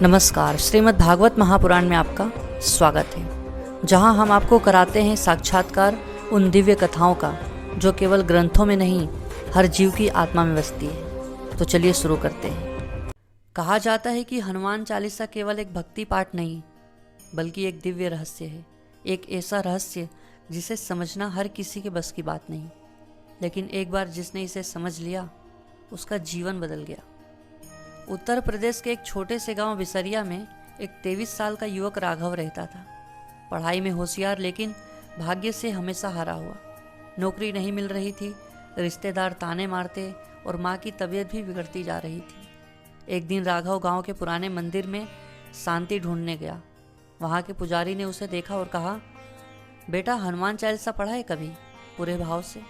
नमस्कार। श्रीमद् भागवत महापुराण में आपका स्वागत है, जहां हम आपको कराते हैं साक्षात्कार उन दिव्य कथाओं का जो केवल ग्रंथों में नहीं, हर जीव की आत्मा में बसती है। तो चलिए शुरू करते हैं। कहा जाता है कि हनुमान चालीसा केवल एक भक्ति पाठ नहीं, बल्कि एक दिव्य रहस्य है। एक ऐसा रहस्य जिसे समझना हर किसी के बस की बात नहीं, लेकिन एक बार जिसने इसे समझ लिया, उसका जीवन बदल गया। उत्तर प्रदेश के एक छोटे से गांव बिसरिया में एक 23 साल का युवक राघव रहता था। पढ़ाई में होशियार, लेकिन भाग्य से हमेशा हारा हुआ। नौकरी नहीं मिल रही थी, रिश्तेदार ताने मारते और माँ की तबीयत भी बिगड़ती जा रही थी। एक दिन राघव गांव के पुराने मंदिर में शांति ढूंढने गया। वहाँ के पुजारी ने उसे देखा और कहा, बेटा हनुमान चालीसा पढ़ा है कभी? पूरे भाव से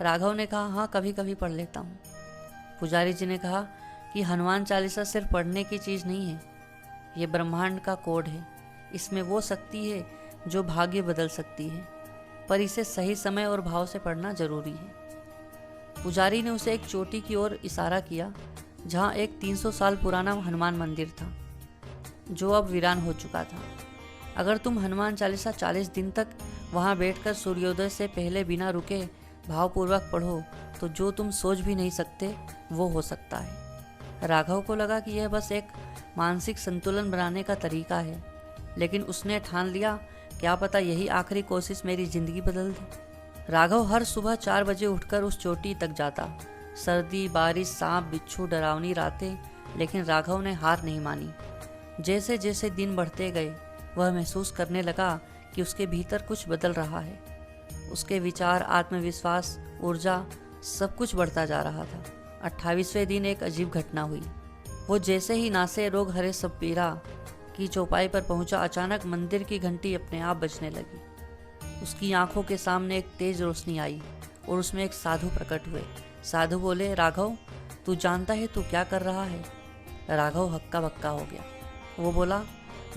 राघव ने कहा, हाँ कभी कभी पढ़ लेता हूँ। पुजारी जी ने कहा कि हनुमान चालीसा सिर्फ पढ़ने की चीज़ नहीं है, ये ब्रह्मांड का कोड है। इसमें वो शक्ति है जो भाग्य बदल सकती है, पर इसे सही समय और भाव से पढ़ना जरूरी है। पुजारी ने उसे एक चोटी की ओर इशारा किया, जहाँ एक 300 साल पुराना हनुमान मंदिर था, जो अब वीरान हो चुका था। अगर तुम हनुमान चालीसा 40 दिन तक वहाँ बैठकर सूर्योदय से पहले बिना रुके भावपूर्वक पढ़ो, तो जो तुम सोच भी नहीं सकते वो हो सकता है। राघव को लगा कि यह बस एक मानसिक संतुलन बनाने का तरीका है, लेकिन उसने ठान लिया, क्या पता यही आखिरी कोशिश मेरी जिंदगी बदल दे। राघव हर सुबह 4 बजे उठकर उस चोटी तक जाता। सर्दी, बारिश, सांप, बिच्छू, डरावनी रातें, लेकिन राघव ने हार नहीं मानी। जैसे जैसे दिन बढ़ते गए, वह महसूस करने लगा कि उसके भीतर कुछ बदल रहा है। उसके विचार, आत्मविश्वास, ऊर्जा, सब कुछ बढ़ता जा रहा था। 28वें दिन एक अजीब घटना हुई। वो जैसे ही नासे रोग हरे सपेरा की चौपाई पर पहुंचा, अचानक मंदिर की घंटी अपने आप बजने लगी। उसकी आंखों के सामने एक तेज रोशनी आई और उसमें एक साधु प्रकट हुए। साधु बोले, राघव तू जानता है तू क्या कर रहा है? राघव हक्का बक्का हो गया। वो बोला,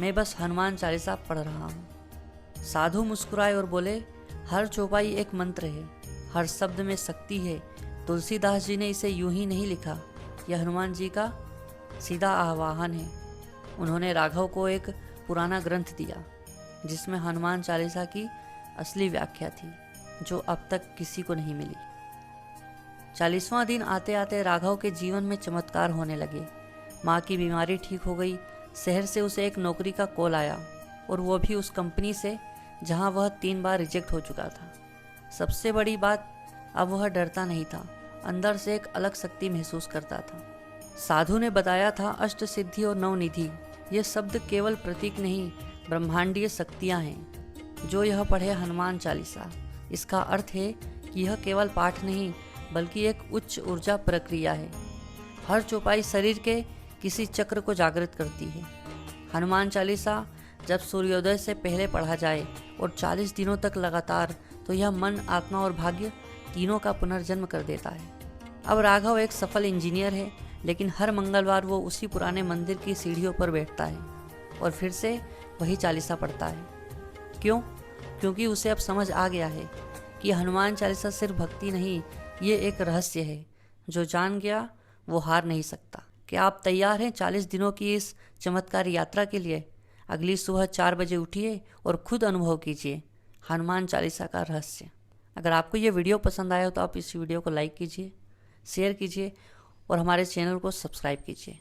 मैं बस हनुमान चालीसा पढ़ रहा हूँ। साधु मुस्कुराए और बोले, हर चौपाई एक मंत्र है, हर शब्द में शक्ति है। तुलसीदास जी ने इसे यूं ही नहीं लिखा, यह हनुमान जी का सीधा आह्वान है। उन्होंने राघव को एक पुराना ग्रंथ दिया, जिसमें हनुमान चालीसा की असली व्याख्या थी, जो अब तक किसी को नहीं मिली। 40वां दिन आते आते राघव के जीवन में चमत्कार होने लगे। माँ की बीमारी ठीक हो गई। शहर से उसे एक नौकरी का कॉल आया, और वो भी उस कंपनी से जहाँ वह 3 बार रिजेक्ट हो चुका था। सबसे बड़ी बात, अब वह डरता नहीं था, अंदर से एक अलग शक्ति महसूस करता था। साधु ने बताया था, अष्ट सिद्धि और नवनिधि ये शब्द केवल प्रतीक नहीं, ब्रह्मांडीय शक्तियाँ हैं। जो यह पढ़े हनुमान चालीसा, इसका अर्थ है कि यह केवल पाठ नहीं, बल्कि एक उच्च ऊर्जा प्रक्रिया है। हर चौपाई शरीर के किसी चक्र को जागृत करती है। हनुमान चालीसा जब सूर्योदय से पहले पढ़ा जाए और 40 दिनों तक लगातार, तो यह मन, आत्मा और भाग्य तीनों का पुनर्जन्म कर देता है। अब राघव एक सफल इंजीनियर है, लेकिन हर मंगलवार वो उसी पुराने मंदिर की सीढ़ियों पर बैठता है और फिर से वही चालीसा पढ़ता है। क्यों? क्योंकि उसे अब समझ आ गया है कि हनुमान चालीसा सिर्फ भक्ति नहीं, ये एक रहस्य है। जो जान गया वो हार नहीं सकता। क्या आप तैयार हैं 40 दिनों की इस चमत्कारी यात्रा के लिए? अगली सुबह 4 बजे उठिए और खुद अनुभव कीजिए हनुमान चालीसा का रहस्य। अगर आपको ये वीडियो पसंद आया हो तो आप इस वीडियो को लाइक कीजिए, शेयर कीजिए और हमारे चैनल को सब्सक्राइब कीजिए।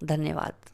धन्यवाद।